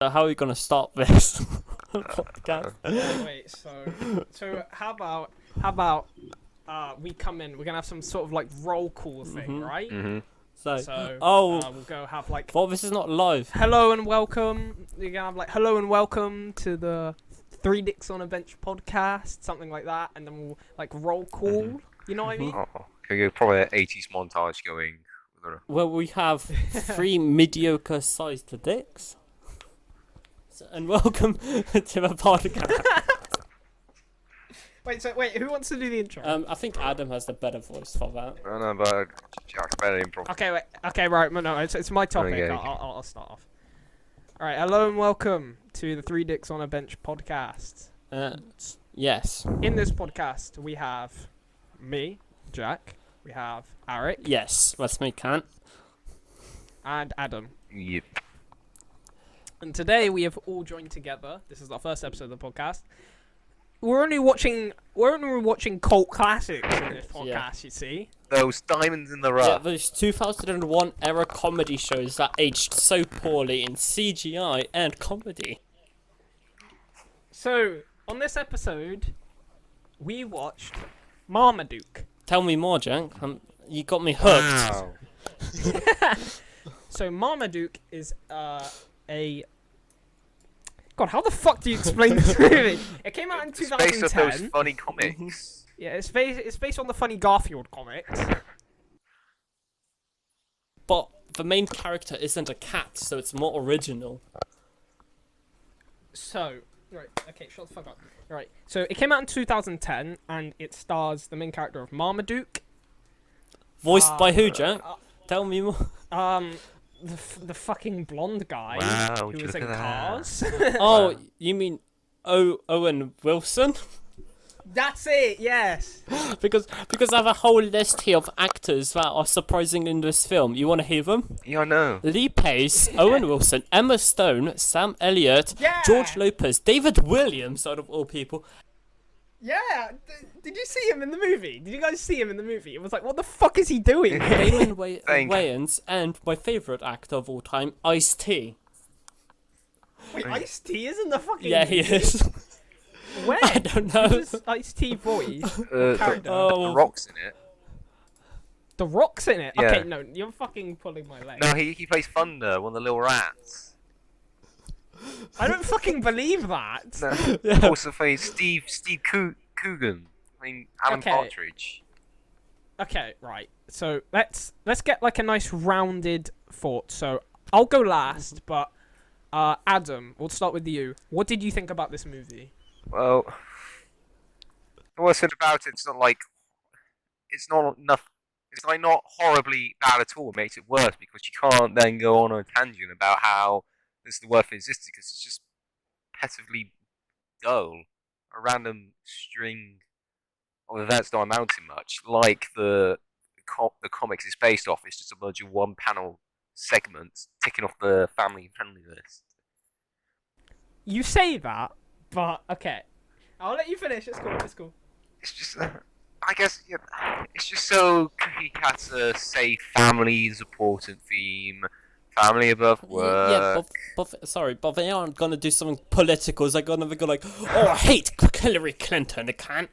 How are we gonna start this podcast? Wait, so how about we come in, we're gonna have some sort of like roll call thing, right? So, we'll go have like well, this is not live. hello and welcome. You're gonna have like hello and welcome to the Three Dicks on a Bench podcast, something like that, and then we'll like roll call. You know what I mean? Okay, probably an 80s montage going. Well, we have three mediocre-sized dicks. And welcome to the podcast. Wait, who wants to do the intro? I think Adam has the better voice for that. I don't know, but Jack's better improv. Okay, right. No, it's my topic. Okay. I'll start off. All right, hello and welcome to the Three Dicks on a Bench podcast. Yes. In this podcast, we have me, Jack. We have Arek. Yes, that's me, Kant. And Adam. Yep. And today we have all joined together. This is our first episode of the podcast. We're only watching cult classics in this podcast. Yeah. You see. Those diamonds in the Yeah, rough. those 2001 era comedy shows that aged so poorly in CGI and comedy. So on this episode, we watched Marmaduke. Tell me more, Jack. You got me hooked. Wow. So Marmaduke is a... God, how the fuck do you explain this movie? It came out in It's 2010. based on those funny comics. Yeah, it's based on the funny Garfield comics. But the main character isn't a cat, so it's more original. So, right, okay, shut the fuck up. Right, so it came out in 2010, and it stars the main character of Marmaduke. Voiced by who, Jack? Tell me more. The fucking blonde guy Wow, who was look in at that. Cars. Oh, you mean Owen Wilson? That's it, yes. because I have a whole list here of actors that are surprising in this film. You want to hear them? Yeah, I know. Lee Pace, Owen Wilson, Emma Stone, Sam Elliott, Yeah. George Lopez, David Williams, out of all people. Yeah, did you see him in the movie? Did you guys see him in the movie? It was like, what the fuck is he doing? Damon Thank- Wayans, and my favourite actor of all time, Ice-T. Wait, Ice-T is in the fucking Yeah, he movie? is. Where? I don't know. Who's this Ice-T voice? Character? The Rock's in it. The Rock's in it? Yeah. Okay, no, you're fucking pulling my leg. No, he plays Thunder, one of the little rats. I don't fucking believe that. No. Yeah. Also plays Steve Coogan. I mean, Alan Okay. Partridge. Okay, right. So let's get like a nice rounded thought. So I'll go last, but Adam, we'll start with you. What did you think about this movie? Well, what's said about it, it's not like it's not enough. It's like not horribly bad at all. It makes it worse because you can't then go on a tangent about how this is the worth of existence because it's just repetitively dull. A random string of events don't amount to much. Like the comics is based off. It's just a bunch of one-panel segments ticking off the family-friendly list. You say that, but okay. I'll let you finish. It's cool. It's just, I guess, it's just so cookie cutter. Say family is important theme, family above work. Yeah, but they aren't gonna do something political. They're gonna go like, oh, I hate Hillary Clinton. They can't.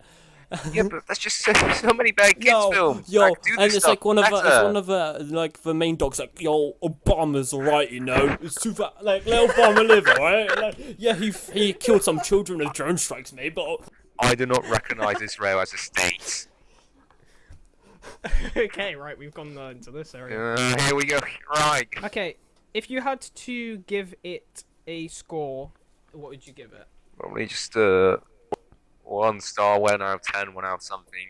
Yeah, but that's just so many bad kids films. Yo, Like, do and this it's stuff like one of better. the main dogs like, yo, Obama's alright, you know. It's too fat. Like, let Obama live, alright. Like, yeah, he killed some children with drone strikes, me, but I do not recognise Israel as a state. Okay, right. We've gone into this area. Here we go. Right. Okay, if you had to give it a score, what would you give it? Probably just 1 star, 1 out of 10, 1 out of something.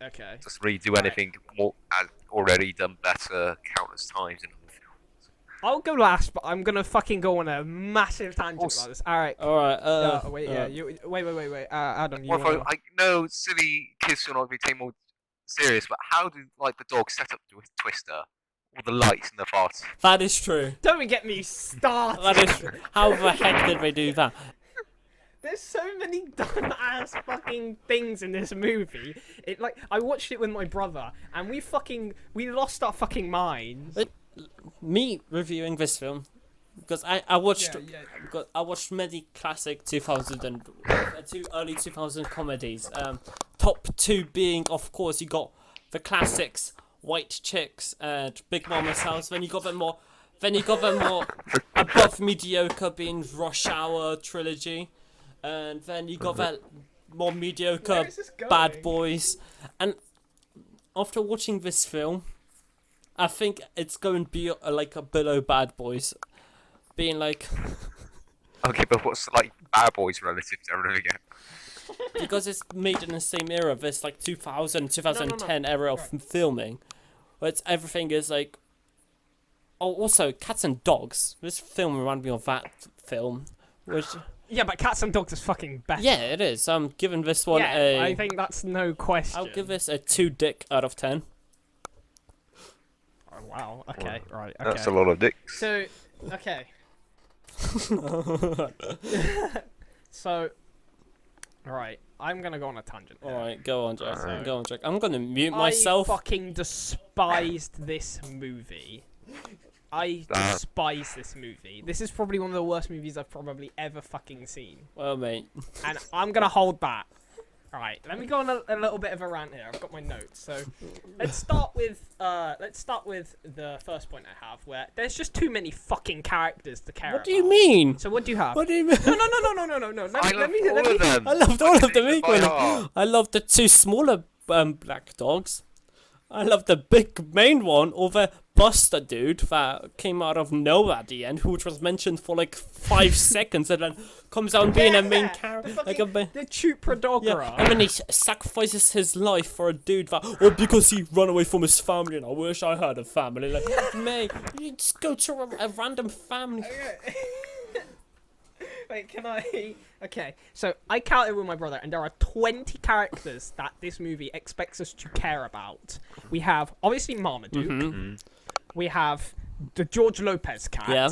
Okay. Doesn't really do anything more. I've already done better countless times in other films. I'll go last, but I'm gonna fucking go on a massive tangent about this. Alright. alright. Wait. Adam, you What if wanna... I know silly kids will not be taken more serious, but how do like the dog set up with Twister? All the lights and the farts. That is true. Don't get me started. That is true. How the heck did they do that? There's so many dumb ass fucking things in this movie. It like I watched it with my brother and we lost our fucking minds. Me reviewing this film, because I watched Yeah. because I watched many classic 2000 and early 2000 comedies. Top two being, of course, you got the classics White Chicks and Big Mama's House. Then you got them more above mediocre being Rush Hour trilogy, and then you got that more mediocre Where is this going? Bad Boys. And after watching this film, I think it's going to be like a below Bad Boys, being like Okay, but what's like Bad Boys relative to everything again? because it's made in the same era, this like 2010 era of filming, where everything is like. Oh, also Cats and Dogs. This film reminded me of that film, which. Yeah, but Cats and Dogs is fucking better. Yeah, it is. I'm giving this one I think that's no question. I'll give this a 2 dick out of 10. Oh, wow. Okay. Right. Okay. That's a lot of dicks. So, okay. So, right. I'm gonna go on a tangent. All right, go on, Jack. Alright. Go on, Jack. I'm gonna mute myself. I fucking despised this movie. I despise this movie. This is probably one of the worst movies I've probably ever fucking seen. Well, mate. And I'm gonna hold that. Alright, let me go on a little bit of a rant here. I've got my notes. So let's start with the first point I have, where there's just too many fucking characters to care What about. do you mean? So what do you have? What do you mean? No. I love all of them. I loved all of them By equally. heart. I loved the 2 smaller black dogs. I loved the big main one, or the Buster dude that came out of nowhere at the end, which was mentioned for like 5 seconds and then comes out being a main character. Like The Chupradogera. yeah, and then he sacrifices his life for a dude that, or because he run away from his family, and I wish I had a family. Like, mate, you just go to a random family. Wait, can I? Okay, so I counted with my brother, and there are 20 characters that this movie expects us to care about. We have, obviously, Marmaduke. Mm-hmm. We have the George Lopez cat. Yeah.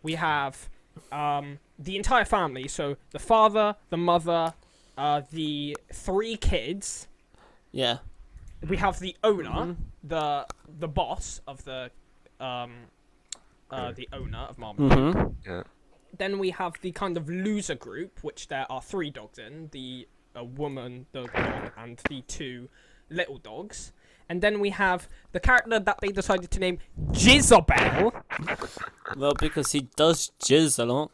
We have the entire family, so the father, the mother, the 3 kids. Yeah. We have the owner, the boss of the owner of Marmaduke. Mm-hmm. Yeah. Then we have the kind of loser group, which there are 3 dogs in, the woman, the dog, and the 2 little dogs. And then we have the character that they decided to name Jezebel. Well, because he does jizz a lot.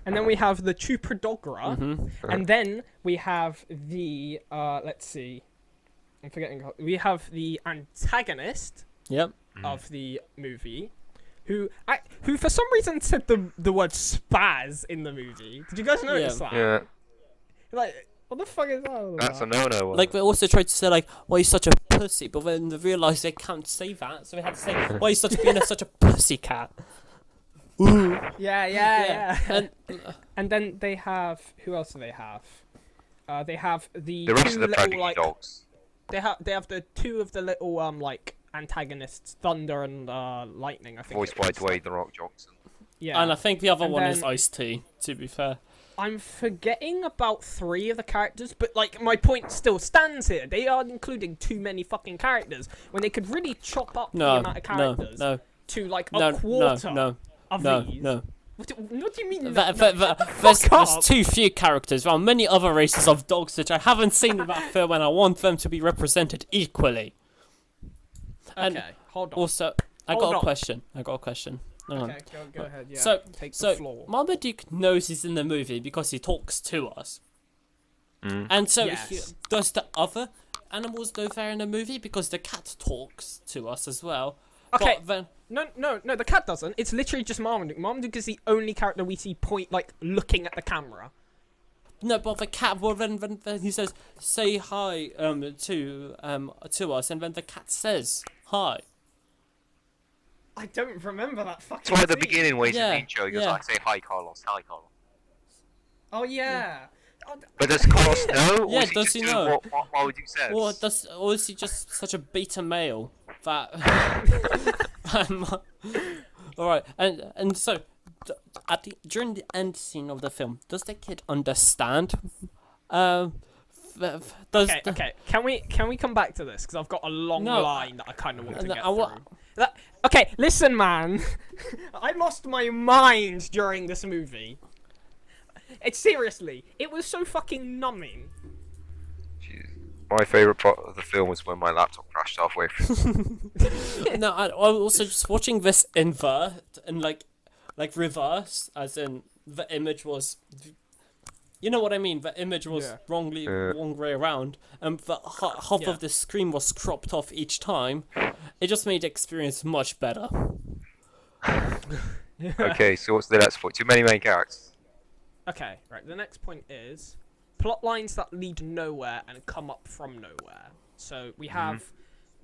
And then we have the Chupradogera. Mm-hmm. And then we have the, let's see, I'm forgetting, we have the antagonist Yep. of the movie, who for some reason said the word spaz in the movie. Did you guys notice that? Yeah. Like, what the fuck is that all That's a about? no-no. Like, they also tried to say, like, why he's such a pussy, but then they realised they can't say that, so they had to say, why he's such a pussy cat. Ooh. Yeah. And, And then they have, who else do they have? They have the the rest 2 of the little, prodigy like, dogs. they have the 2 of the little like antagonists, Thunder and Lightning, I think. Voiced it by is. Dwayne The Rock Johnson. Yeah. and I think the other And one is then- Ice-T, to be fair. I'm forgetting about 3 of the characters, but like my point still stands here. They are including too many fucking characters when they could really chop up the No, amount of characters no, to like no, a quarter no, of no, these. no. What do you mean? There's up. too few characters. There are many other races of dogs which I haven't seen in that film, and I want them to be represented equally. And Okay, hold on. also, I Hold got a on. question. Hang on. Okay, go ahead. Yeah. So, take so the floor. Marmaduke knows he's in the movie because he talks to us. Mm. And so Yes. does the other animals go there in the movie? Because the cat talks to us as well. Okay. But then, No, the cat doesn't. It's literally just Marmaduke. Marmaduke is the only character we see looking at the camera. no, but the cat. Well, then he says, "Say hi to us," and then the cat says hi. I don't remember that fucking. It's right at the scene. beginning where he's in Yeah, the intro. He goes, yeah. like, say hi, Carlos. Hi, Carlos. Oh yeah. Oh, But does Carlos know? Yeah, or is he does just he doing know? What Marmaduke says? Or is he just such a beta male that? All right, and so during the end scene of the film, does the kid understand? Does Okay. Can we come back to this because I've got a long No, line that I kind of want to no, get I wa- through. Okay, listen, man. I lost my mind during this movie. Seriously, it was so fucking numbing. Jeez. My favourite part of the film was when my laptop crashed halfway through. No, I'm also just watching this invert and like reverse, as in the image was. You know what I mean? The image was wrong way around, and the half of the screen was cropped off each time. It just made the experience much better. Okay, so what's the next point? Too many main characters. Okay, right. The next point is plot lines that lead nowhere and come up from nowhere. So we have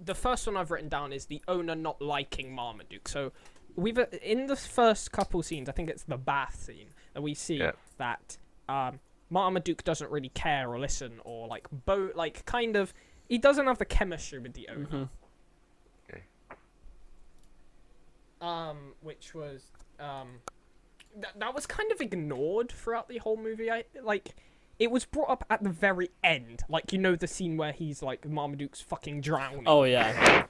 the first one I've written down is the owner not liking Marmaduke. So we've in the first couple scenes, I think it's the bath scene, that we see that Marmaduke doesn't really care or listen or kind of he doesn't have the chemistry with the owner. Okay. Which was that was kind of ignored throughout the whole movie. It was brought up at the very end, like the scene where he's like Marmaduke's fucking drowning. Oh yeah.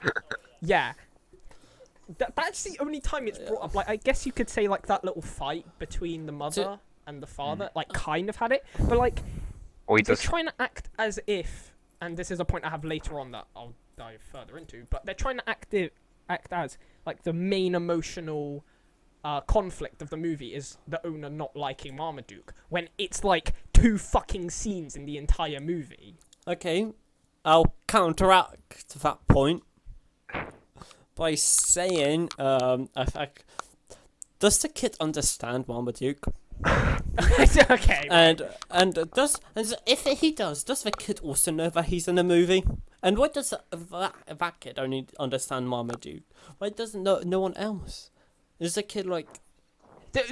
Yeah. That's the only time it's brought up. Like I guess you could say like that little fight between the mother and the father, kind of had it, but they're trying to act as if, and this is a point I have later on that I'll dive further into, but they're trying to act as like the main emotional conflict of the movie is the owner not liking Marmaduke, when it's like 2 fucking scenes in the entire movie. Okay, I'll counteract that point by saying, does the kid understand Marmaduke? Okay. And if he does the kid also know that he's in a movie? And why does that kid only understand Marmaduke? Why doesn't no one else? Is the kid like...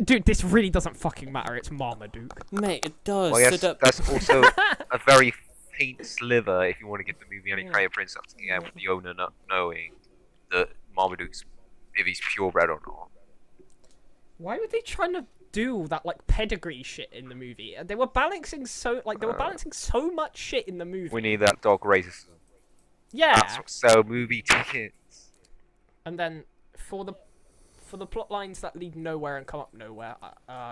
Dude, this really doesn't fucking matter. It's Marmaduke. Mate, it does. Well, yes, that's also a very faint sliver if you want to give the movie any credit for instance, with the owner not knowing that Marmaduke's, if he's purebred or not. Why were they trying to do that pedigree shit in the movie? They were balancing so much shit in the movie. We need that dog racism. Yeah. That's what sell movie tickets. And then for the plot lines that lead nowhere and come up nowhere,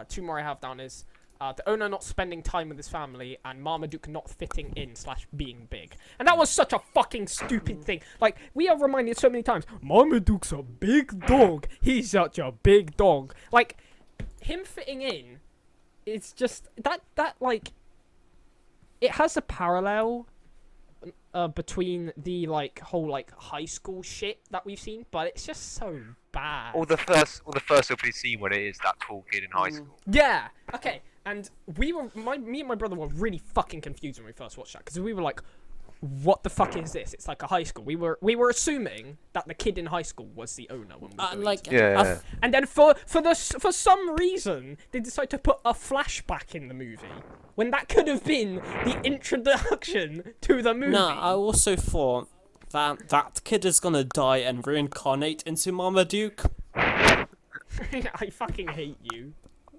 2 more I have down is the owner not spending time with his family and Marmaduke not fitting in / being big. And that was such a fucking stupid thing. Like, we are reminded so many times, Marmaduke's a big dog. He's such a big dog. Like, him fitting in, it's just, that it has a parallel between the, whole, high school shit that we've seen, but it's just so bad. Or the first opening scene when it is that tall kid in high school. Yeah, okay. And me and my brother were really fucking confused when we first watched that, because we were like, what the fuck is this? It's like a high school. We were assuming that the kid in high school was the owner when we were yeah. And then for some reason they decided to put a flashback in the movie when that could have been the introduction to the movie. No, I also thought that kid is gonna die and reincarnate into Marmaduke. I fucking hate you.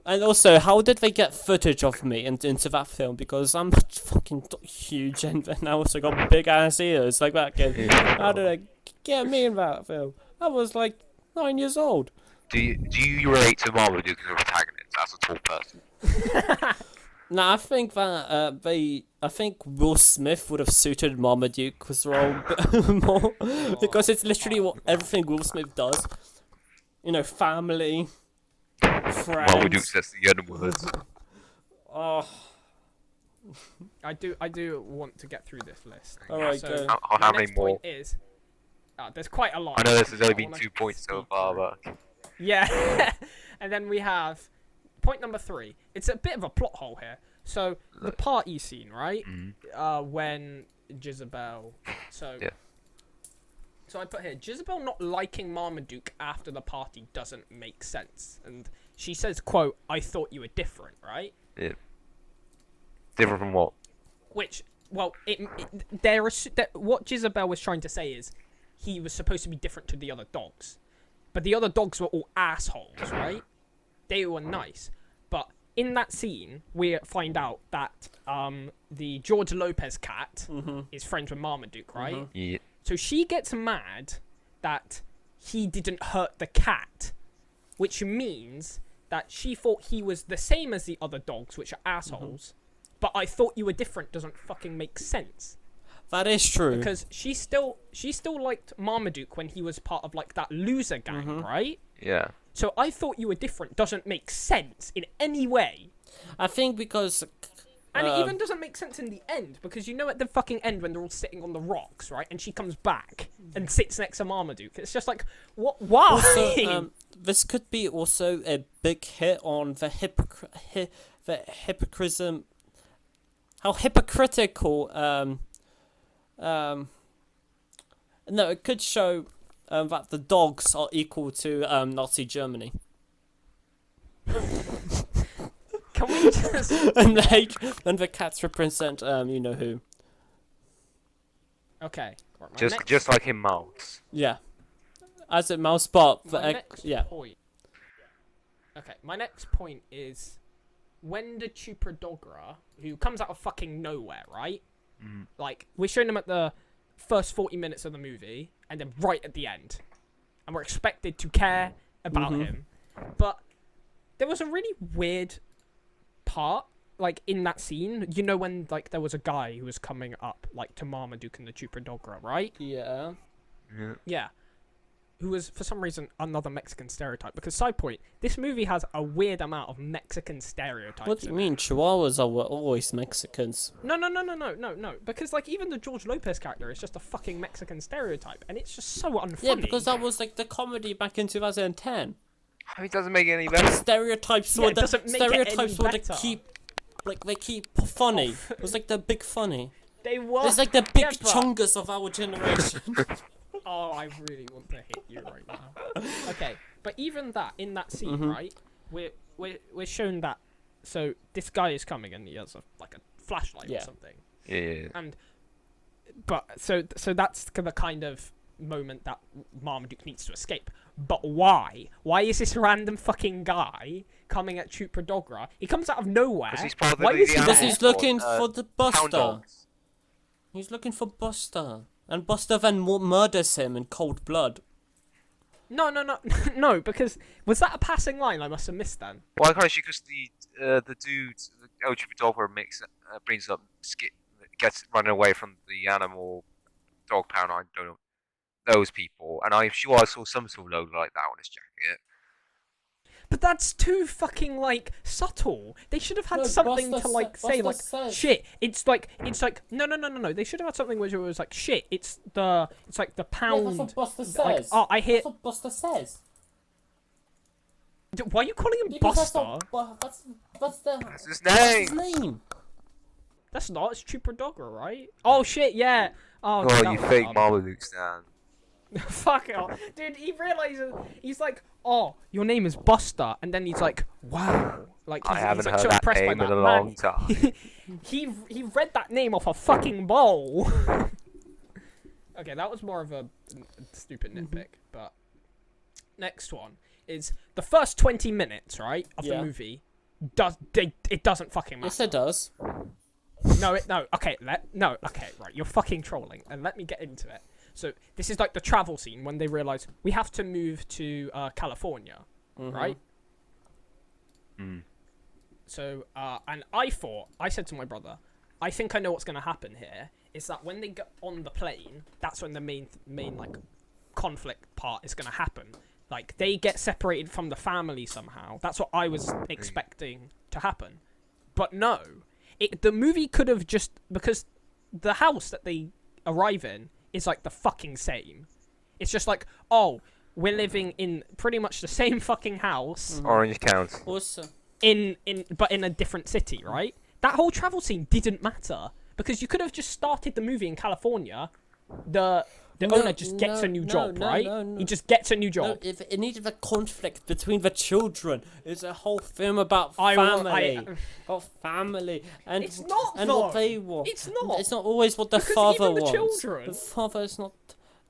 And also, how did they get footage of me into that film? Because I'm fucking huge and I also got big ass ears like that kid. How did they get me in that film? I was 9 years old. Do you relate to Marmaduke as a protagonist, as a tall person? Nah, I think that I think Will Smith would have suited Marmaduke's role more because it's literally everything Will Smith does. Family. Friends. Marmaduke says the N words. Oh. I do want to get through this list. Alright, so go. How many more? Point is, there's quite a lot. I know this has only been 2 points so far, but... Yeah. And then we have point number 3. It's a bit of a plot hole here. So, the party scene, right? Mm-hmm. When Jezebel... So, yeah. So I put here, Jezebel not liking Marmaduke after the party doesn't make sense. And she says, quote, I thought you were different, right? Yeah. Different from what? Which, well, what Jezebel was trying to say is he was supposed to be different to the other dogs. But the other dogs were all assholes, right? They were nice. But in that scene, we find out that the George Lopez cat is friends with Marmaduke, right? Yeah. So she gets mad that he didn't hurt the cat, which means that she thought he was the same as the other dogs, which are assholes. But I thought you were different doesn't fucking make sense. That is true. Because she still liked Marmaduke when he was part of like that loser gang, right? Yeah. So I thought you were different doesn't make sense in any way. I think because... And it even doesn't make sense in the end, because you know at the fucking end when they're all sitting on the rocks, right? And she comes back and sits next to Marmaduke. It's just like, what? Why? Also, this could be also a big hit on the hypocrism... How hypocritical... no, it could show that the dogs are equal to Nazi Germany. Can we just... and the cats represent you know who. Okay. Just like in Mouse. Yeah. As it mouse, but yeah. Point. Okay, my next point is when the Chupadogra, who comes out of fucking nowhere, right? Like, we're showing him at the first 40 minutes of the movie, and then right at the end. And we're expected to care about him. But there was a really weird part, like, in that scene. You know when, like, there was a guy who was coming up, like, to Marmaduke and the Chupadogra, right? Yeah. Yeah. Who was, for some reason, another Mexican stereotype. Because, side point, this movie has a weird amount of Mexican stereotypes. What do you mean? Chihuahuas are always Mexicans. No. Because, like, even the George Lopez character is just a fucking Mexican stereotype. And it's just so unfunny. Yeah, because that was, like, the comedy back in 2010. It doesn't make it any better. Stereotypes Yeah, were it doesn't make it any better. They keep funny. It was like the big funny. They were. It's like the big chungus of our generation. Oh, I really want to hit you right now. Okay, but even that, in that scene, right, we're shown that, so this guy is coming and he has a flashlight or something. Yeah. And, but, so that's the kind of moment that Marmaduke needs to escape. But why? Why is this random fucking guy coming at Chupadogra? He comes out of nowhere. Because he's part of Why is he there? Because he's looking for the Hound Buster. dogs. He's looking for Buster. And Buster then murders him in cold blood. No, no, because was that a passing line I must have missed then? Well, I can't see because the dude, the El Chupadogra brings up gets running away from the animal dog pound. I don't know those people, and I'm sure I saw some sort of logo like that on his jacket. But that's too fucking subtle. They should have had something to say shit. It's like no. They should have had something which was like shit. It's the pound. Yeah, that's what Buster says. I hear. That's what Buster says. Why are you calling him Because Buster? That's his name. That's his name. That's not. It's Chupadogra, right? Oh shit, yeah. Oh, Oh, you fake Marmaduke stan. Fuck it off. Dude, he realizes, he's like, oh, your name is Buster, and then he's like, wow. Like, I haven't he's heard so that impressed by name that. in a long time. He read that name off a fucking bowl. Okay, that was more of a stupid nitpick, but next one is the first 20 minutes, right, of the movie. It doesn't fucking matter. Yes, it does. Okay, right, you're fucking trolling, and let me get into it. So this is like the travel scene when they realize we have to move to California, right? So and I said to my brother, I think I know what's gonna happen here. Is that when they get on the plane, that's when the main like conflict part is gonna happen. Like they get separated from the family somehow. That's what I was expecting to happen, but no. The movie could have just, because the house that they arrive in is like the fucking same. It's just like, oh, we're living in pretty much the same fucking house. Orange County. Also, but in a different city, right? That whole travel scene didn't matter because you could have just started the movie in California. The owner just gets a new job, right? No. He just gets a new job. No, if it needed a conflict between the children. It's a whole film about family. About family. And, It's not, and though. what they want. It's not. It's not always what the Because father even the wants. children- The father is not...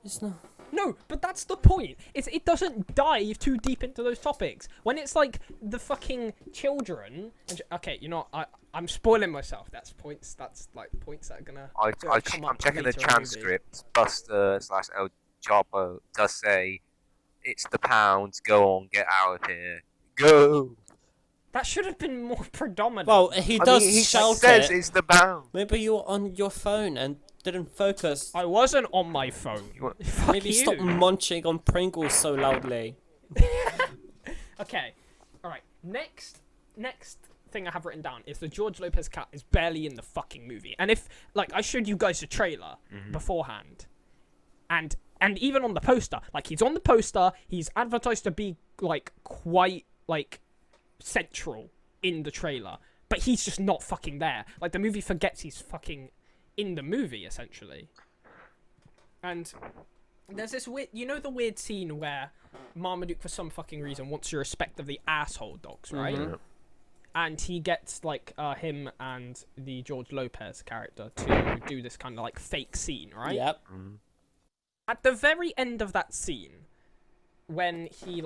It's not... No, but that's the point. It doesn't dive too deep into those topics. When it's like the fucking children. Okay, you know, I'm spoiling myself. That's points. That's like points that are gonna. I'm checking the transcript. Buster / El Chapo does say it's the pound. Go on, get out of here. Go. That should have been more predominant. Well, he He shout says it. it's the pound. Maybe you were on your phone and didn't focus. I wasn't on my phone. Fuck Maybe you. stop munching on Pringles so loudly. Okay, all right. Next thing I have written down is the George Lopez cat is barely in the fucking movie. And if I showed you guys the trailer beforehand, and even on the poster, he's on the poster, he's advertised to be quite central in the trailer, but he's just not fucking there. The movie forgets he's fucking in the movie essentially. And there's this weird, the weird scene where Marmaduke for some fucking reason wants the respect of the asshole dogs, right? Mm-hmm. And he gets him and the George Lopez character to do this kind of fake scene, right? Yep. At the very end of that scene, when he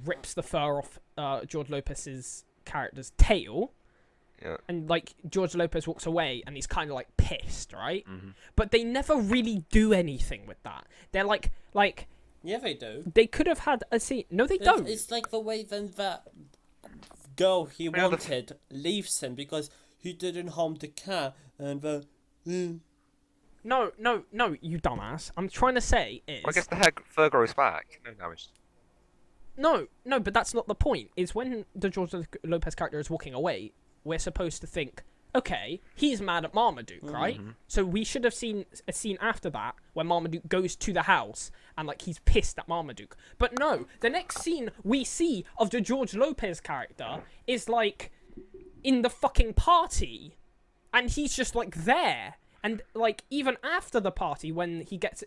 rips the fur off George Lopez's character's tail, and George Lopez walks away and he's kind of pissed, right? But they never really do anything with that. They're Yeah, they do. they could have had a scene. No, they don't. It's like the way then that girl he wanted leaves him because he didn't harm the cat, and No, you dumbass. I'm trying to say is... I guess the fur grows back. No damage. No, but that's not the point. Is when the George Lopez character is walking away, we're supposed to think, okay, he's mad at Marmaduke, right? So we should have seen a scene after that where Marmaduke goes to the house and he's pissed at Marmaduke. But no, the next scene we see of the George Lopez character is in the fucking party, and he's just there. And even after the party, when he gets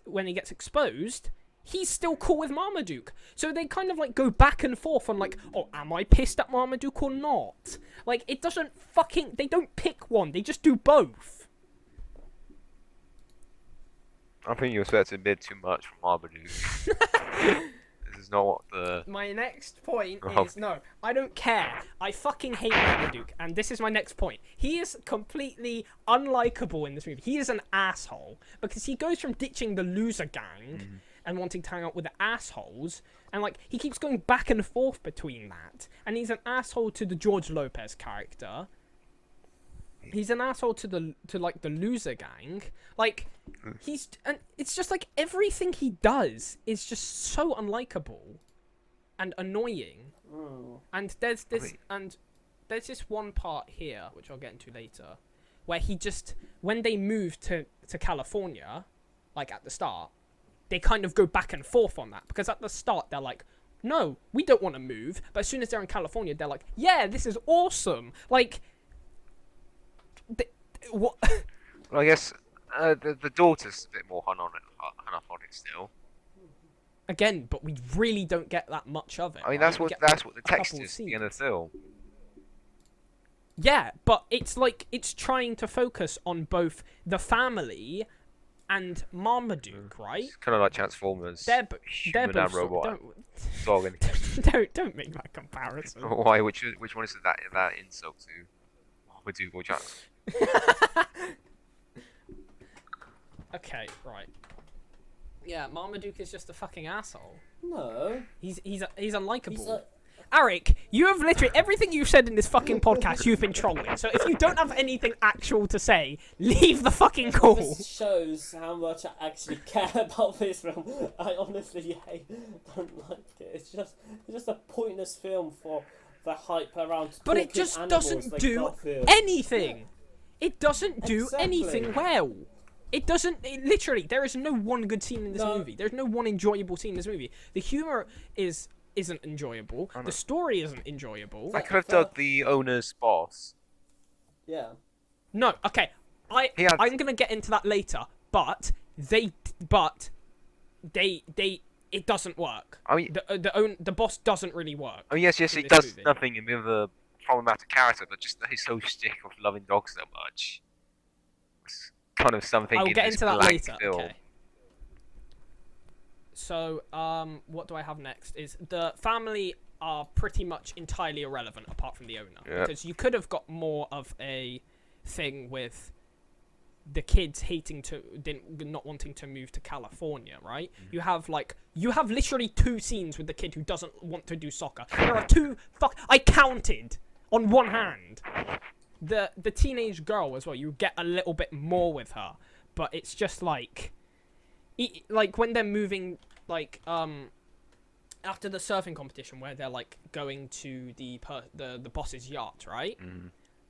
exposed, he's still cool with Marmaduke. So they kind of go back and forth on oh, am I pissed at Marmaduke or not? It doesn't fucking... They don't pick one. They just do both. I think you're expecting a bit too much from Marmaduke. This is not what the... My next point is... No, I don't care. I fucking hate Marmaduke. And this is my next point. He is completely unlikable in this movie. He is an asshole. Because he goes from ditching the loser gang... and wanting to hang out with the assholes, and he keeps going back and forth between that, and he's an asshole to the George Lopez character. He's an asshole to the loser gang. And it's just everything he does is just so unlikable and annoying. And there's this one part here which I'll get into later, where when they move to California, at the start, they kind of go back and forth on that, because at the start they're no, we don't want to move, but as soon as they're in California, they're yeah, this is awesome. What? Well, I guess the daughter's a bit more hung up on it still. Again, but we really don't get that much of it. I mean, that's what the text is in the film. Yeah, but it's it's trying to focus on both the family and Marmaduke, right? It's kind of like Transformers. They're human both and robot. Dog and don't make that comparison. Why? Which one is that insult to Marmaduke or Trans? Okay, right. Yeah, Marmaduke is just a fucking asshole. no. He's unlikable. He's a... Arek, you have literally everything you've said in this fucking podcast. You've been trolling. So if you don't have anything actual to say, leave the fucking call. This shows how much I actually care about this film. I honestly don't like it. It's just a pointless film for the hype around. But it just doesn't do anything. It doesn't do anything well. It doesn't. Literally, there is no one good scene in this movie. There's no one enjoyable scene in this movie. The humor isn't enjoyable. The story isn't enjoyable. I could have dug the owner's boss. Yeah. No, okay. I'm gonna get into that later. But it doesn't work. I mean, the boss doesn't really work. Oh yes, he does nothing with a problematic character, but just he's so sick of loving dogs so much. It's kind of something. I'll get into that later. Film. Okay. So, what do I have next? Is the family are pretty much entirely irrelevant apart from the owner. Yep. Because you could have got more of a thing with the kids not wanting to move to California, right? You have literally 2 scenes with the kid who doesn't want to do soccer. There are 2 I counted on one hand. The teenage girl as well, you get a little bit more with her, but it's just like when they're moving, like after the surfing competition where they're like going to the boss's yacht, right?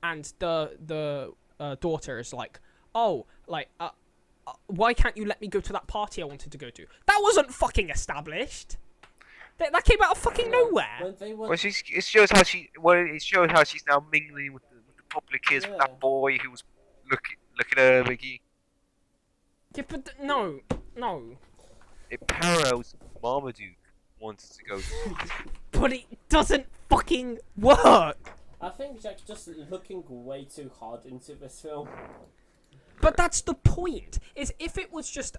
And the daughter is like, oh, like why can't you let me go to that party I wanted to go to? That wasn't fucking established. That came out of fucking nowhere. Well, it shows how she's now mingling with the popular kids with that boy who was looking at her, Mickey. Yeah, but no. It parallels Marmaduke wanted to go to. But it doesn't fucking work. I think Jack's just looking way too hard into this film. But that's the point. Is if it was just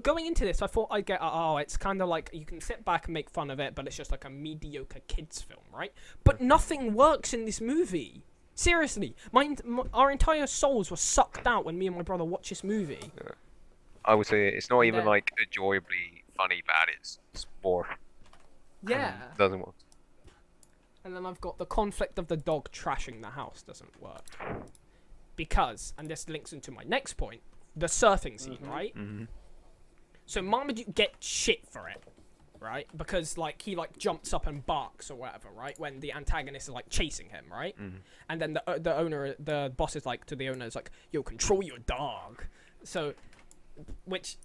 going into this, I thought I'd get it's kind of like you can sit back and make fun of it, but it's just like a mediocre kids film, right? But nothing works in this movie. Seriously, our entire souls were sucked out when me and my brother watched this movie. Yeah. I would say it's not even like enjoyably funny bad. It's more. Yeah. Doesn't work. And then I've got the conflict of the dog trashing the house doesn't work. Because, and this links into my next point, the surfing scene, right? So Marmaduke gets shit for it, right? Because like he like jumps up and barks or whatever, right? When the antagonist is like chasing him, right? And then the boss is like to the owner is like, "Yo, control your dog." So, which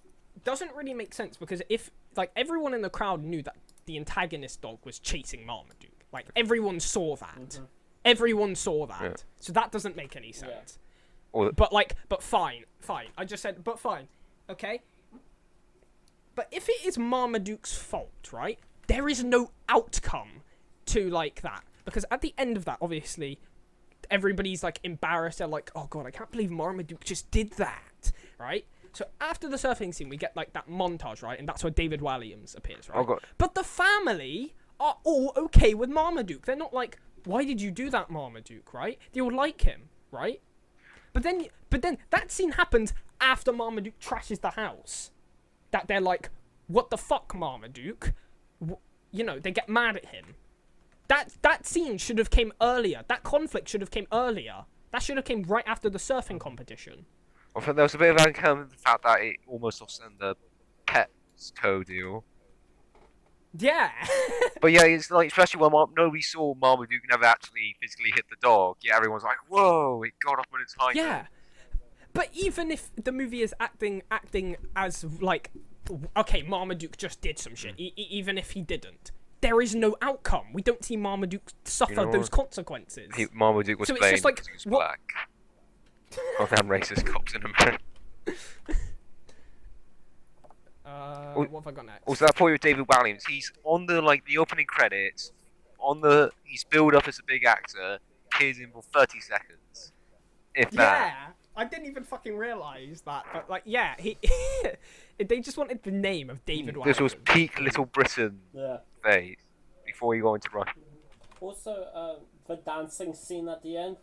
doesn't really make sense because if like everyone in the crowd knew that the antagonist dog was chasing Marmaduke, like everyone saw that. Everyone saw that. Yeah. So that doesn't make any sense. Yeah. But fine. I just said, but fine. Okay? But if it is Marmaduke's fault, right? There is no outcome to, like, that. Because at the end of that, obviously, everybody's, like, embarrassed. They're like, oh, God, I can't believe Marmaduke just did that. Right? So after the surfing scene, we get, like, that montage, right? And that's where David Walliams appears, right? Oh, God. But the family are all okay with Marmaduke. They're not like, why did you do that, Marmaduke, right? They all like him, right? But then that scene happens after Marmaduke trashes the house. That they're like, what the fuck, Marmaduke? You know, they get mad at him. That scene should have came earlier. That conflict should have came earlier. That should have came right after the surfing competition. I think there was a bit of uncanny the fact that it almost offset the Petco deal. Yeah. But yeah, it's like, especially when nobody saw Marmaduke never actually physically hit the dog. Yeah, everyone's like, whoa, it got up on its hind. Yeah. But even if the movie is acting as like, okay, Marmaduke just did some shit, even if he didn't, there is no outcome. We don't see Marmaduke suffer those consequences. Marmaduke was playing like, because he was black. Not damn racist cops in America. What have I got next? Also, that point with David Walliams, he's on the opening credits. He's billed up as a big actor. Appears in for 30 seconds, if that. Yeah, I didn't even fucking realize that. But like, yeah, they just wanted the name of David Walliams. This was peak Little Britain phase before he got into Russia. Also, the dancing scene at the end.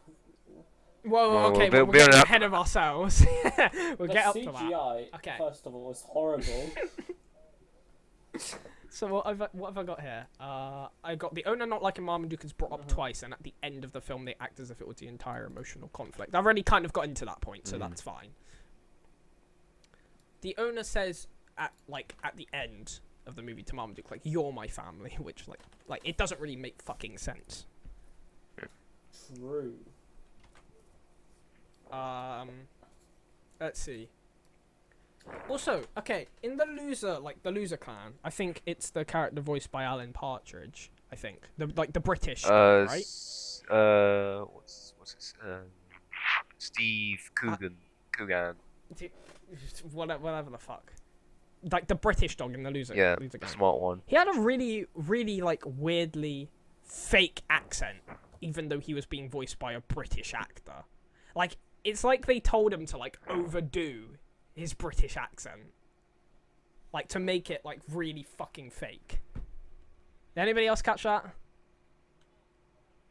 Whoa, okay, we're getting ahead of ourselves. We'll get up to that. The CGI, first of all, was horrible. So what have I got here? I got the owner not liking Marmaduke is brought up twice, and at the end of the film they act as if it was the entire emotional conflict. I've already kind of got into that point, so that's fine. The owner says at the end of the movie to Marmaduke, like, "You're my family," which like it doesn't really make fucking sense. True. Let's see. Also, okay, in the loser clan, I think it's the character voiced by Alan Partridge. I think the British guy, right? What's his Steve Coogan. Whatever the fuck. Like the British dog in the loser. Yeah, loser the smart one. He had a really, really like weirdly fake accent, even though he was being voiced by a British actor. Like, it's like they told him to like overdo his British accent, like to make it like really fucking fake. Did anybody else catch that?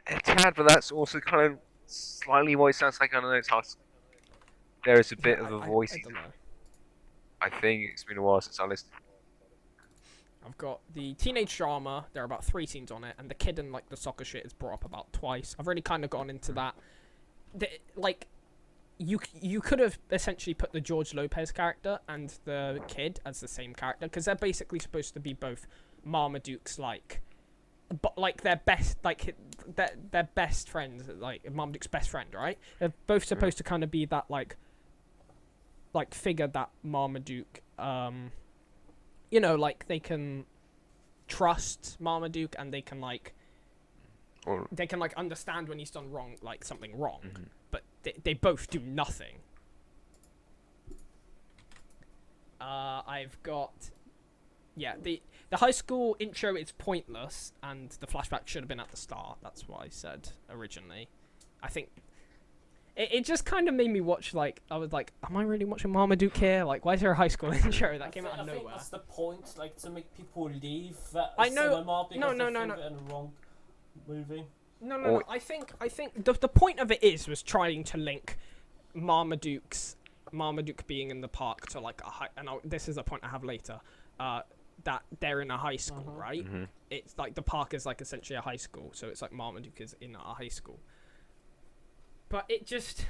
A tad, but that's also kind of slightly what it sounds like. I don't know. It's there is a bit Yeah, of a I voice. don't know. I think it's been a while since I listened. I've got the teenage drama. There are about 3 scenes on it, and the kid and like the soccer shit is brought up about twice. I've already kind of gone into that. Like, you could have essentially put the George Lopez character and the kid as the same character, because they're basically supposed to be both Marmaduke's but like their best, like their best friends, like Marmaduke's best friend, right? They're both supposed to kind of be that like figure that Marmaduke, you know, like they can trust Marmaduke, and they can like understand when he's done wrong, like something wrong. Mm-hmm. But they both do nothing. I've got, yeah, the high school intro is pointless, and the flashback should have been at the start. That's what I said originally. I think it just kind of made me watch, like, I was like, am I really watching Marmaduke here? Like, why is there a high school intro that came out of nowhere? I think that's the point, like, to make people leave that I know. cinema because No. they think they're in the wrong movie. No. I think the point of it was trying to link Marmaduke being in the park to like a high, and this is a point I have later, that they're in a high school, right? Mm-hmm. It's like the park is like essentially a high school, so it's like Marmaduke is in a high school. But it just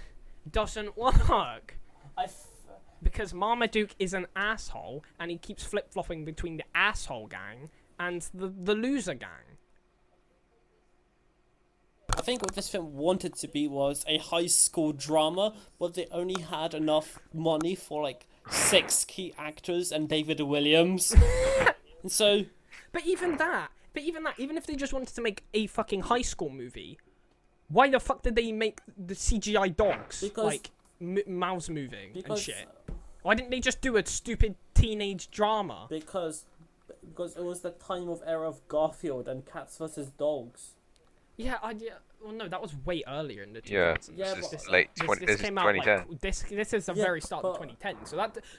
doesn't work. Because Marmaduke is an asshole, and he keeps flip-flopping between the asshole gang and the loser gang. I think what this film wanted to be was a high school drama, but they only had enough money for like 6 key actors and David Williams. And so, even if they just wanted to make a fucking high school movie, why the fuck did they make the CGI dogs Because- like mouths moving and because shit? Why didn't they just do a stupid teenage drama? because it was the time of era of Garfield and Cats vs Dogs. Yeah, well, no, that was way earlier in the 2000s. Yeah, Yeah, this but- is late. This came out 2010. like this is the Yeah, very start of but- 2010.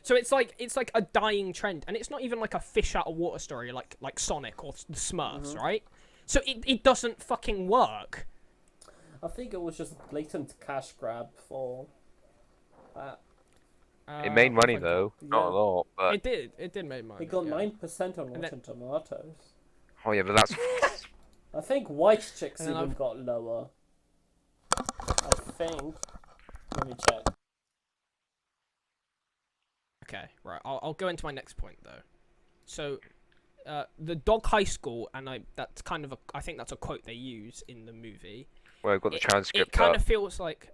So it's like a dying trend, and it's not even like a fish out of water story like Sonic or the Smurfs, right? So it doesn't fucking work. I think it was just a blatant cash grab for that. It made money like- though, not a Yeah. lot, but It did make money. It got yeah. 9% on And Rotten Tomatoes. oh yeah, but that's I think White Chicks And then even I've- got lower. I think. Let me check. Okay, right. I'll go into my next point though. So, the dog high school, and that's kind of I think that's a quote they use in the movie. well, I've got the transcript It kind up. of feels like,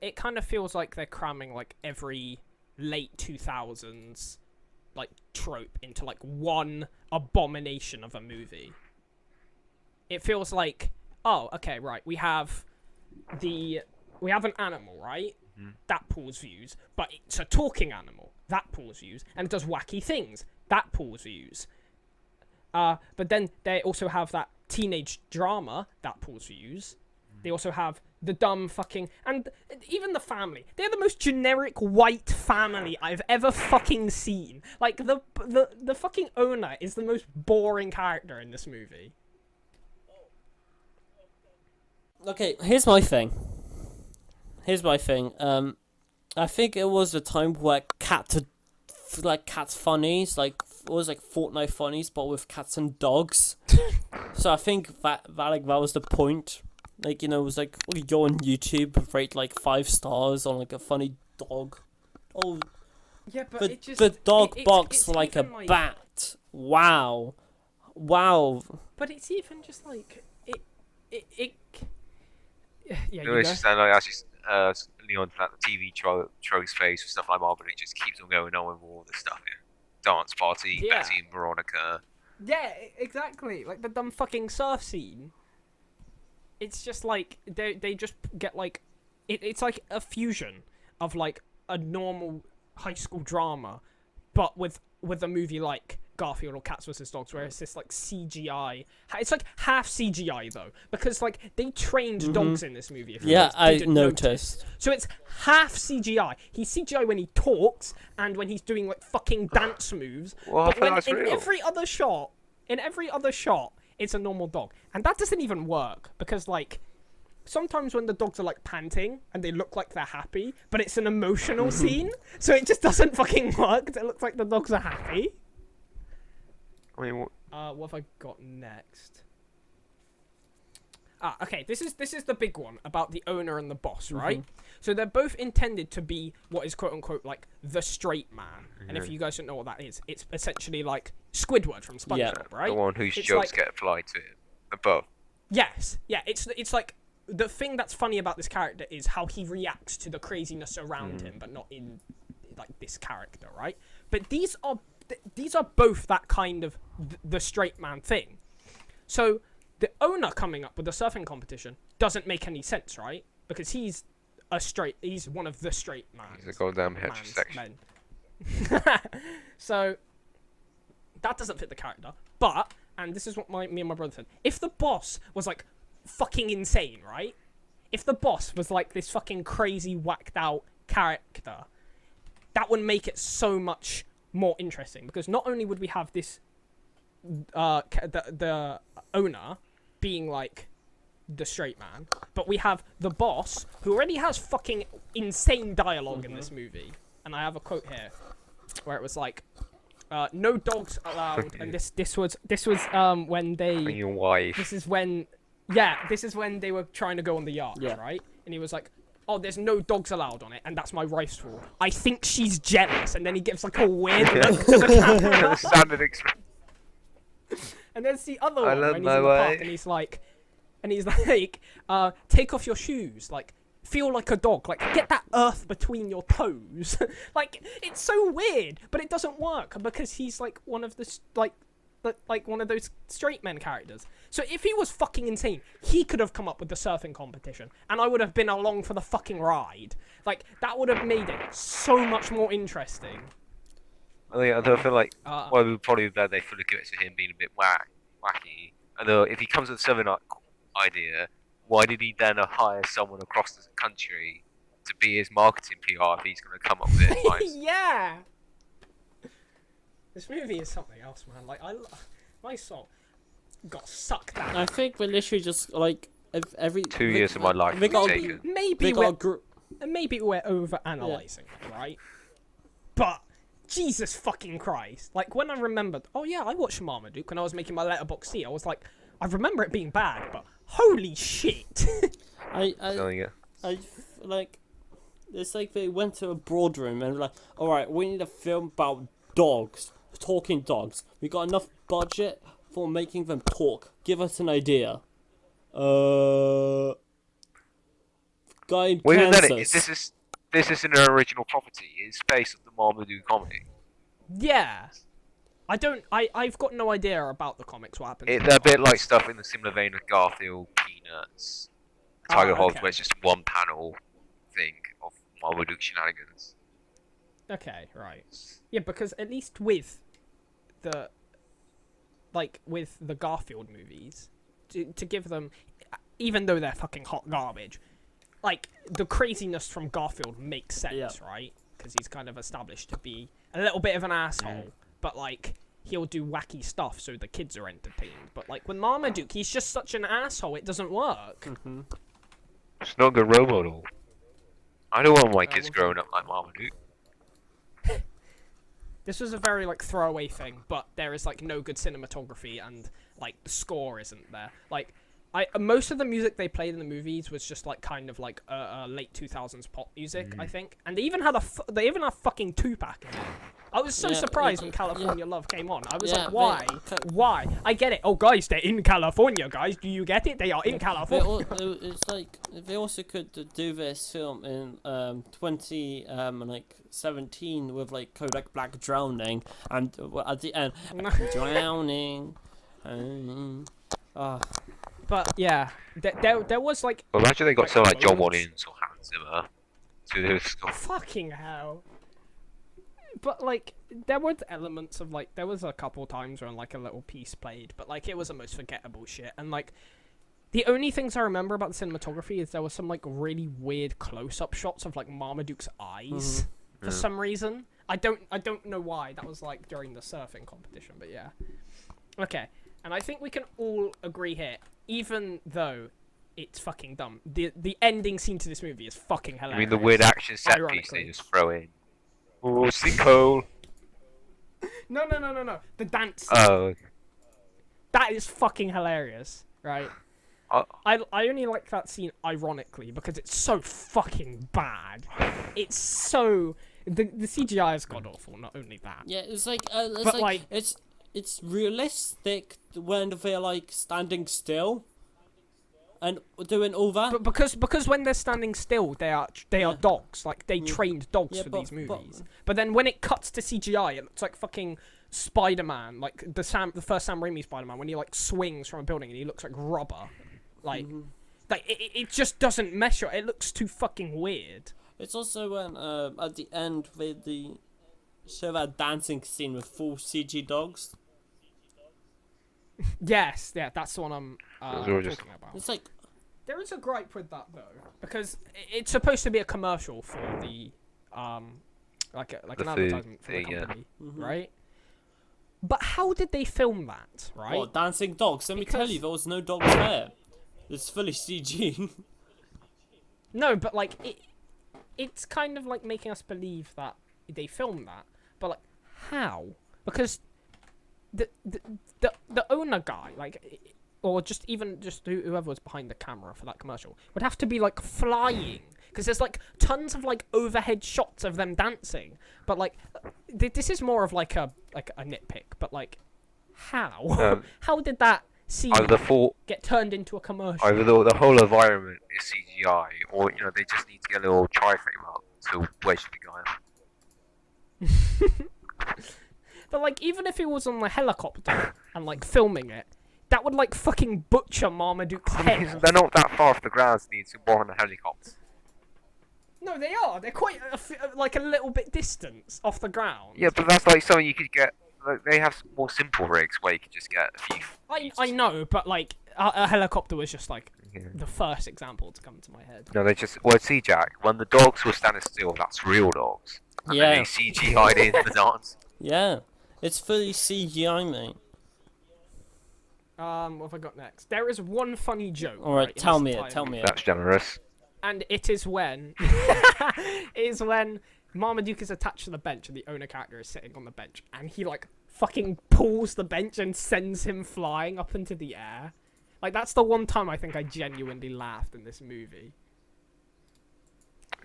it kind of feels like they're cramming like every late 2000s like trope into like one abomination of a movie. It feels like, oh, okay, right. We have an animal, right? That pulls views, but it's a talking animal. That pulls views, and it does wacky things. That pulls views. But then they also have that teenage drama that pulls views. They also have the dumb fucking, and even the family. They're the most generic white family I've ever fucking seen. Like the fucking owner is the most boring character in this movie. Okay, here's my thing. I think it was a time where cats funnies, like it was like Fortnite funnies, but with cats and dogs. So I think that was the point. Like, you know, it was like, you go on YouTube, rate like 5 stars on like a funny dog. Oh, Yeah, but the dog barks it's like a even, bat. Wow. But it's even just like it. Yeah, No, you it's go. just like actually Leon that the TV Tro's face with stuff like Marvel. It just keeps on going on with all this stuff. Yeah. Dance party, Yeah. Betty and Veronica. Yeah, exactly. Like the dumb fucking surf scene. It's just like they just get like it's like a fusion of like a normal high school drama, but with a movie like Garfield or Cats vs Dogs, where it's this like CGI. It's like half CGI though, because like they trained dogs in this movie. If you Yeah, guys I didn't noticed. notice. So it's half CGI. He's CGI when he talks and when he's doing like fucking dance moves. Well, I but thought when that's in real. every other shot, it's a normal dog, and that doesn't even work because like sometimes when the dogs are like panting and they look like they're happy, but it's an emotional scene, so it just doesn't fucking work. It looks like the dogs are happy. I mean, What have I got next? Okay, this is the big one about the owner and the boss, right? So they're both intended to be what is quote unquote like the straight man. And if you guys don't know what that is, it's essentially like Squidward from SpongeBob, right? the one whose It's jokes like- get applied to above. Yes, yeah. It's like the thing that's funny about this character is how he reacts to the craziness around him, but not in like this character, right? But these are both that kind of the straight man thing. So the owner coming up with the surfing competition doesn't make any sense, right? Because he's one of the straight men. He's a goddamn heterosexual. So that doesn't fit the character. But, and this is what me and my brother said, if the boss was like fucking insane, right? If the boss was like this fucking crazy whacked out character, that would make it so much more interesting, because not only would we have this the owner being like the straight man, but we have the boss who already has fucking insane dialogue in this movie. And I have a quote here where it was like, no dogs allowed. And this was when they And your wife. this is when they were trying to go on the yacht, right? And he was like, oh, there's no dogs allowed on it, and that's my wife's rule. I think she's jealous. And then he gives like a weird look to the camera. Standard expression. And there's the other one love when he's my in the park wife. and he's like, take off your shoes, like, feel like a dog, like, get that earth between your toes. Like, it's so weird, but it doesn't work because he's like one of the like one of those straight men characters. So if he was fucking insane, he could have come up with the surfing competition, and I would have been along for the fucking ride. Like, that would have made it so much more interesting. I feel like well, it would probably be better they fully give it to him being a bit wacky. Although if he comes with a surfing idea, why did he then hire someone across the country to be his marketing PR if he's going to come up with it? Yeah. This movie is something else, man. Like, my soul got sucked out. I think we literally just like every 2 years of my life we was got taken. Maybe we're over analyzing it, right? But Jesus fucking Christ! Like, when I remembered, oh yeah, I watched Marmaduke when I was making my Letterboxd. I was like, I remember it being bad, but holy shit! Like, it's like they went to a boardroom and were like, all right, we need a film about dogs, talking dogs. We got enough budget for making them talk. Give us an idea. Guy in Well, even then, Kansas. this is an original property. It's based on the Marmaduke comic. Yeah. I've got no idea about the comics, what happens. They're a bit like stuff in the similar vein of Garfield, Peanuts, Tiger Hogs, okay. where it's just one panel thing of Marmaduke shenanigans. Okay, right. Yeah, because at least with the Garfield movies, to give them, even though they're fucking hot garbage, like, the craziness from Garfield makes sense, right? Because he's kind of established to be a little bit of an asshole, but like, he'll do wacky stuff so the kids are entertained. But like, with Marmaduke, he's just such an asshole, it doesn't work. It's not a good role model. I don't want my kids growing up like Marmaduke. This was a very, like, throwaway thing, but there is, like, no good cinematography, and, like, the score isn't there. Like, most of the music they played in the movies was just, like, kind of, like, late 2000s pop music, I think. And they even had fucking Tupac in it. I was so surprised when California Love came on. I was like, why? Why? I get it. Oh, guys, they're in California, guys. Do you get it? They are in California. It's like they also could do this film in 2017 with like Kodak Black drowning, and at the end drowning. But yeah, there was like. Well, imagine they got someone like John Williams or Hans Zimmer to do this stuff. Fucking hell. But like, there were elements of like, there was a couple times when like a little piece played, but like it was the most forgettable shit. And like, the only things I remember about the cinematography is there was some like really weird close-up shots of like Marmaduke's eyes for some reason. I don't know why. That was like during the surfing competition, but yeah. Okay, and I think we can all agree here, even though it's fucking dumb. The ending scene to this movie is fucking I hilarious. mean, the weird action set piece Ironically. they just throw in. Oh, sinkhole. No. The dance. Oh. That is fucking hilarious, right? I only like that scene ironically because it's so fucking bad. It's so the CGI is god awful. Not only that. Yeah, it's But, like- it's realistic when they're like standing still and doing all that. But because when they're standing still, they are dogs. Like they trained dogs Yeah, for but- these movies. But then when it cuts to CGI, it looks like fucking Spider-Man, like the first Sam Raimi Spider-Man, when he like swings from a building and he looks like rubber. Like, it just doesn't mesh. It looks too fucking weird. It's also when at the end they show that dancing scene with full CG dogs. Yes, yeah, that's the one I'm Those are just- talking about. It's like There is a gripe with that though, because it's supposed to be a commercial for the like The an food advertisement for the thing, yeah. company, right? But how did they film that, right? what, dancing dogs? Let me tell you, there was no dogs there. It's fully CG. No, but like it's kind of like making us believe that they filmed that, but like how? Because the owner guy, like, or just whoever was behind the camera for that commercial would have to be like flying, because there's like tons of like overhead shots of them dancing, but like this is more of like a nitpick, but like how how did that scene Either thought get turned into a commercial? either the whole environment is CGI, or they just need to get a little tri-frame up to wedge the guy up. But like, even if it was on the helicopter and like filming it, that would like fucking butcher Marmaduke's head. They're not that far off the ground to need to war on a helicopter. No, they are. They're quite like a little bit distance off the ground. Yeah, but that's like something you could get. Like, they have more simple rigs where you could just get a few. I know, but like a helicopter was just like Yeah. the first example to come to my head. No, they just. Well, see, Jack, when the dogs were standing still, that's real dogs. And Yeah. then they CGI'd in the dance. Yeah, it's fully CGI, mate. What have I got next? There is one funny joke. All right, in tell this me entire it. Tell movie. me it. That's generous. And it is when Marmaduke is attached to the bench and the owner character is sitting on the bench, and he like fucking pulls the bench and sends him flying up into the air. Like, that's the one time I think I genuinely laughed in this movie.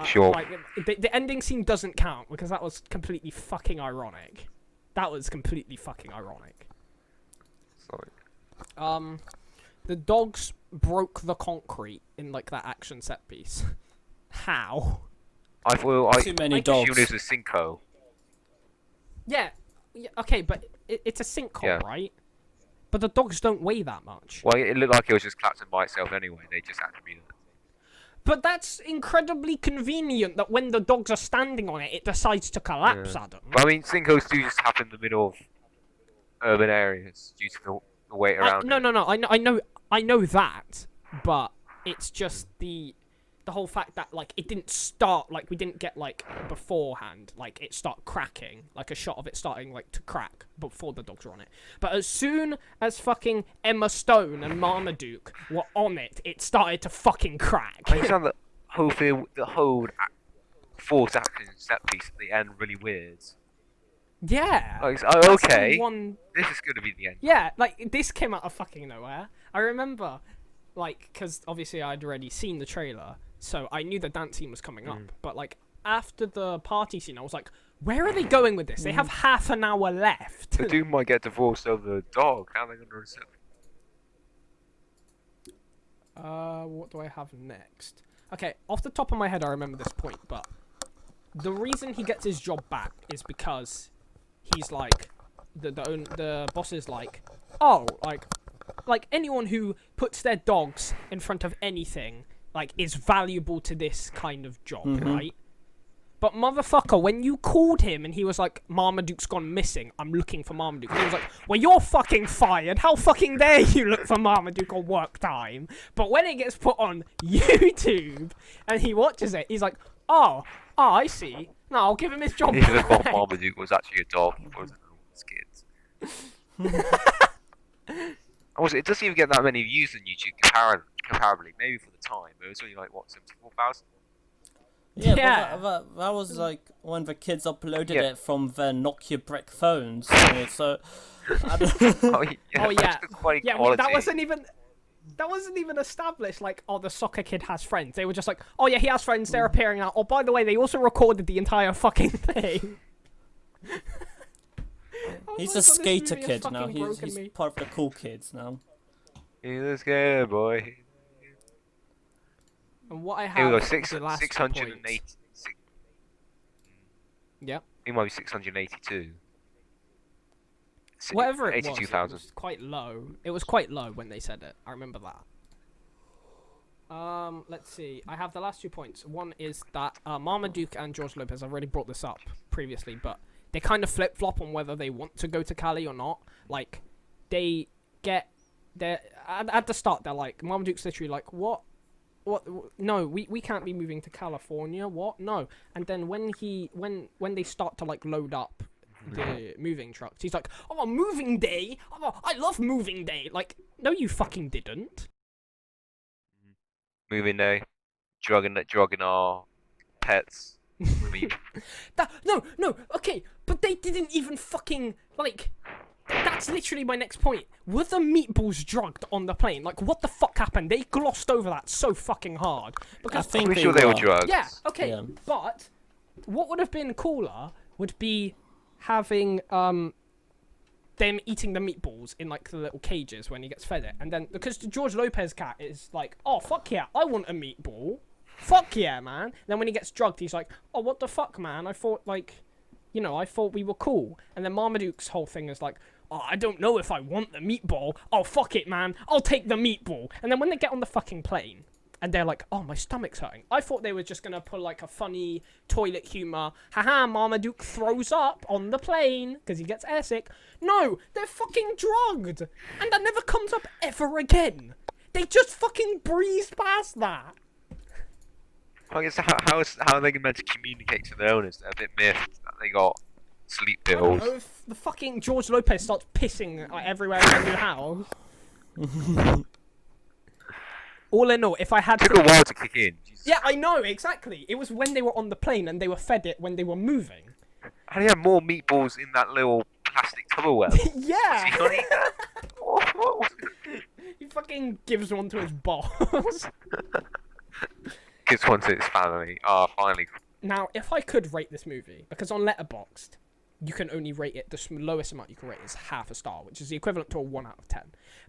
Sure. Like, the ending scene doesn't count because that was completely fucking ironic. That was completely fucking ironic. Sorry. The dogs broke the concrete in like that action set piece. How? I thought Too many like, dogs. assumed it was a sinkhole. Yeah, okay, but it's a sinkhole, Yeah. right? But the dogs don't weigh that much. Well, it looked like it was just collapsing by itself anyway. They just attributed it. But that's incredibly convenient that when the dogs are standing on it, it decides to collapse, Yeah. Adam. But I mean, sinkholes do just happen in the middle of urban areas due to the weight around. No, it. I know that, but it's just the whole fact that like it didn't start, like we didn't get like beforehand, like it start cracking, like a shot of it starting like to crack before the dogs were on it. But as soon as fucking Emma Stone and Marmaduke were on it, it started to fucking crack. I understand that whole film, the whole fourth action set piece at the end really weird. Yeah. Like, That's the okay, one. this is going to be the end. Yeah, like this came out of fucking nowhere. I remember, like, because obviously I'd already seen the trailer, so I knew the dance scene was coming up. But like after the party scene, I was like, where are they going with this? They have half an hour left. The dude might get divorced over the dog. How are they going to resolve it? What do I have next? Okay, off the top of my head, I remember this point, but the reason he gets his job back is because he's like, the boss is like, oh, like anyone who puts their dogs in front of anything, like, is valuable to this kind of job, right? But motherfucker, when you called him and he was like, Marmaduke's gone missing, I'm looking for Marmaduke. He was like, well, you're fucking fired. How fucking dare you look for Marmaduke on work time? But when it gets put on YouTube and he watches it, he's like, oh, I see. No, I'll give him his job He should have thought back. Marmaduke was actually a dog. He wasn't. It was kids. Also, it doesn't even get that many views on YouTube comparably. Maybe for the time, but it was only like what 74,000. Yeah, Yeah. but that was like when the kids uploaded Yeah. it from their Nokia brick phones. So I don't Oh yeah. Oh, yeah. Quality. Yeah, that wasn't even established. Like, oh, the soccer kid has friends. They were just like, oh yeah, he has friends. They're appearing out. Oh, by the way, they also recorded the entire fucking thing. Oh He's my a God, this skater movie has kid now. fucking broken He's me. part of the cool kids now. He's a skater boy. And what I have Here we go. the last 680. points. Yep. It might be 682. Whatever it was, it 82,000. was quite low. It was quite low when they said it. I remember that. Let's see. I have the last 2 points. One is that Marmaduke and George Lopez, I've already brought this up previously, but they kind of flip-flop on whether they want to go to Cali or not. Like, they get... At the start, they're like... Marmaduke's literally like, what? No, we can't be moving to California. What? No. And then when they start to like load up the moving trucks, he's like, oh, moving day. Oh, I love moving day. Like, no, you fucking didn't. Moving day, drugging our pets. No. Okay, but they didn't even fucking like. That's literally my next point. Were the meatballs drugged on the plane? Like, what the fuck happened? They glossed over that so fucking hard. Because I think Pretty sure they were were. drugged. yeah, okay, Yeah. but what would have been cooler would be having them eating the meatballs in like the little cages when he gets fed it, and then because the George Lopez cat is like, oh fuck yeah, I want a meatball, fuck yeah, man. Then when he gets drugged, he's like, oh what the fuck, man? I thought I thought we were cool. And then Marmaduke's whole thing is like, oh, I don't know if I want the meatball. Oh, fuck it, man. I'll take the meatball. And then when they get on the fucking plane, and they're like, oh, my stomach's hurting. I thought they were just going to put, like, a funny toilet humor. Haha, Marmaduke throws up on the plane because he gets airsick. No, they're fucking drugged. And that never comes up ever again. They just fucking breeze past that. I guess how are they meant to communicate to their owners? They're a bit miffed that they got sleep I don't pills. know if the fucking George Lopez starts pissing like, everywhere in the new house. All in all, if I had It took a while to kick in. Jesus. Yeah, I know, exactly. It was when they were on the plane and they were fed it when they were moving. How do you have more meatballs in that little plastic Tupperware? Yeah! You can't eat that? What was it? He fucking gives one to his boss. Gives one to his family. Ah, finally. Now, if I could rate this movie, because on Letterboxd, you can only rate it, the lowest amount you can rate is half a star, which is the equivalent to a 1 out of 10.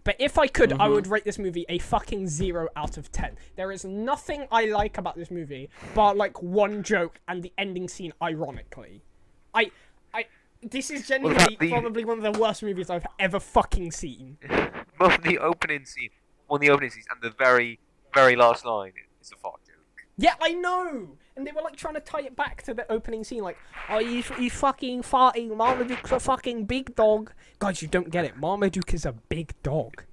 But if I could, I would rate this movie a fucking 0 out of 10. There is nothing I like about this movie, but like one joke and the ending scene, ironically. This is genuinely probably one of the worst movies I've ever fucking seen. Well, the opening scene, and the very, very last line is a fart joke. Yeah, I know! And they were like trying to tie it back to the opening scene, like, oh, you fucking farting, Marmaduke's a fucking big dog. Guys, you don't get it. Marmaduke is a big dog.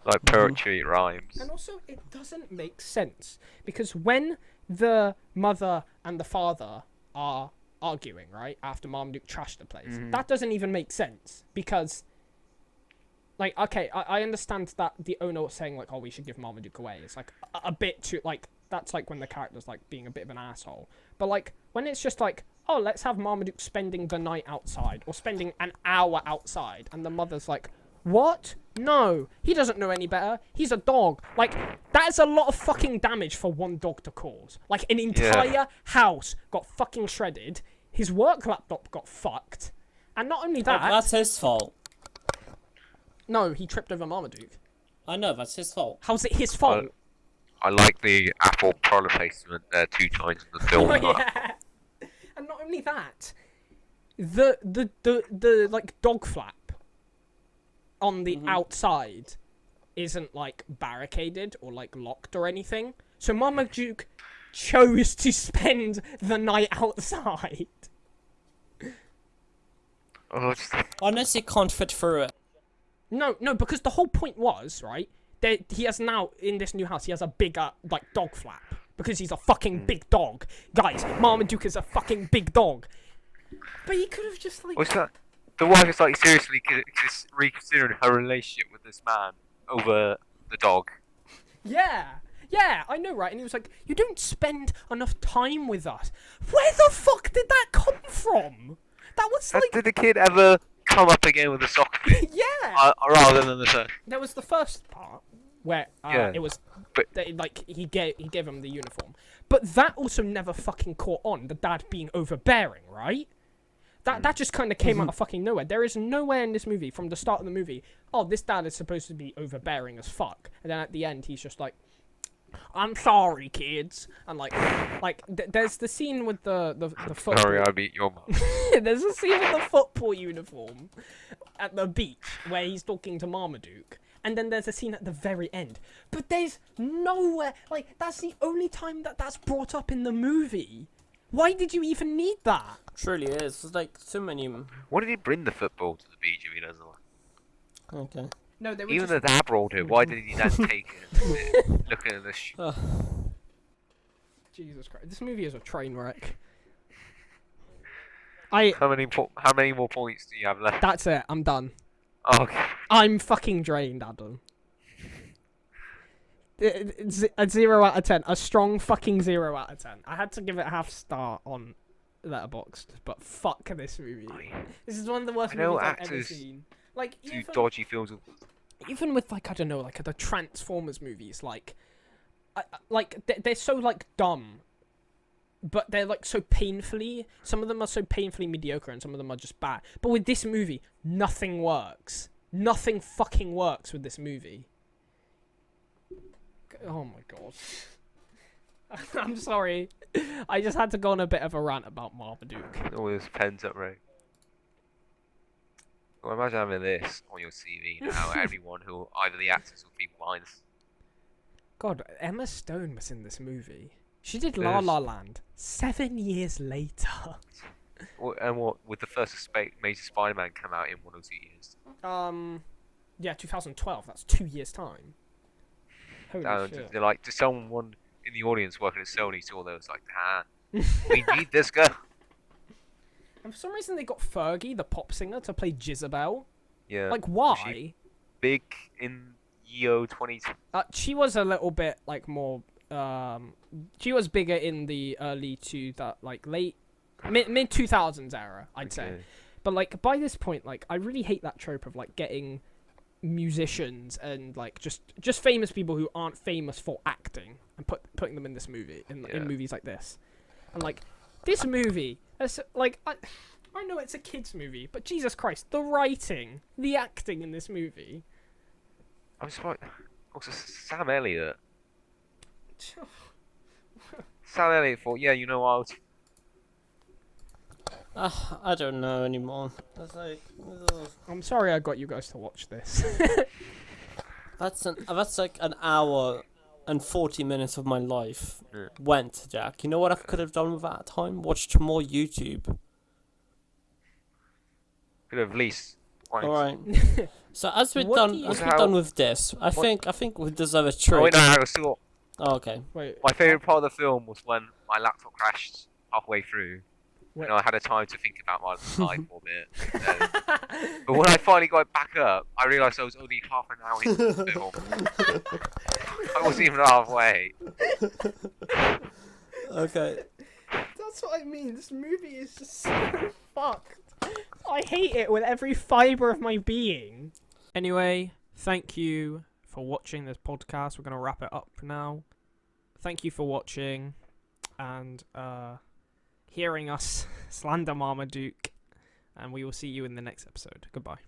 Like poetry, it rhymes. And also, it doesn't make sense. Because when the mother and the father are arguing, right, after Marmaduke trashed the place, that doesn't even make sense. Because, like, okay, I understand that the owner was saying, like, oh, we should give Marmaduke away. It's, like, a bit too, like, that's, like, when the character's, like, being a bit of an asshole. But, like, when it's just, like, oh, let's have Marmaduke spending the night outside, or spending an hour outside, and the mother's like, what? No, he doesn't know any better. He's a dog. Like, that is a lot of fucking damage for one dog to cause. Like, an entire house got fucking shredded. His work laptop got fucked. And not only that... That's his fault. No, he tripped over Marmaduke. I know, that's his fault. How's it his fault? I like the Apple product placement there 2 times in the film. Oh, yeah. And not only that, the like dog flap on the outside isn't like barricaded or like locked or anything. So Marmaduke chose to spend the night outside. Oh, Unless he can't fit through it. No, because the whole point was, right, that he has now, in this new house, he has a bigger, like, dog flap. Because he's a fucking big dog. Guys, Marmaduke is a fucking big dog. But he could have just, like... what's that? The wife is like seriously reconsidering her relationship with this man over the dog. Yeah, I know, right? And he was like, "You don't spend enough time with us." Where the fuck did that come from? That was like, Did the kid ever come up again with a soccer ball? yeah. Rather than the first. There was the first part where Yeah, it was but- like he gave him the uniform, but that also never fucking caught on. The dad being overbearing, right? That just kind of came out of fucking nowhere. There is nowhere in this movie from the start of the movie. Oh, this dad is supposed to be overbearing as fuck, and then at the end he's just like, "I'm sorry, kids," and there's the scene with the football. Sorry, I beat your mum. There's a scene with the football uniform at the beach where he's talking to Marmaduke. And then there's a scene at the very end. But there's nowhere... Like, that's the only time that's brought up in the movie. Why did you even need that? Truly is. There's like so many. Why did he bring the football to the beach if he doesn't like? Okay. No, they were Even just... the dad brought it. Why did he then take it? Looking at this. Jesus Christ. This movie is a train wreck. How many more points do you have left? That's it. I'm done. Oh, okay. I'm fucking drained, Adam. A 0 out of 10. A strong fucking 0 out of 10. I had to give it a half star on Letterboxd, but fuck this movie. This is one of the worst movies I've ever seen. Like, Do dodgy films. Even with, like, I don't know, like the Transformers movies, like they're so, like, dumb, but they're, like, so painfully, some of them are so painfully mediocre and some of them are just bad. But with this movie, nothing works. Nothing fucking works with this movie. Oh my god. I'm sorry. I just had to go on a bit of a rant about Marmaduke. All this pent up rage. Well, imagine having this on your CV now. Everyone who, either the actors or people behind us. God, Emma Stone was in this movie. She did La La Land 7 years later. And what, would the first major Spider-Man come out in 1 or 2 years? Yeah, 2012. That's 2 years' time. Holy shit. They're like, does someone in the audience working at Sony saw those like, we need this girl. And for some reason they got Fergie, the pop singer, to play Jezebel. Yeah. Like, why? Big in Yo 22. She was a little bit like more. She was bigger in the early late mid 2000s era, I'd say. But like by this point, like I really hate that trope of like getting musicians and like just famous people who aren't famous for acting and putting them in this movie in movies like this. And like this movie, like I know it's a kids movie, but Jesus Christ, the writing, the acting in this movie. I'm surprised. Also, Sam Elliott. Sam Elliott thought, yeah, you know what? I don't know anymore. That's like. I'm sorry I got you guys to watch this. That's like an hour and 40 minutes of my life went, Jack. You know what I could have done with that time? Watched more YouTube. Could have at least. All right. So as we're done with this, I think we deserve a treat. Oh, wait, no, still. Oh, okay. Wait. My favourite part of the film was when my laptop crashed halfway through. Wait. And I had a time to think about my life for a bit. But when I finally got it back up, I realised I was only half an hour into the film. I wasn't even halfway. Okay. That's what I mean. This movie is just so fucked. I hate it with every fibre of my being. Anyway, thank you for watching this podcast. We're going to wrap it up now. Thank you for watching and hearing us slander Marmaduke. And we will see you in the next episode. Goodbye.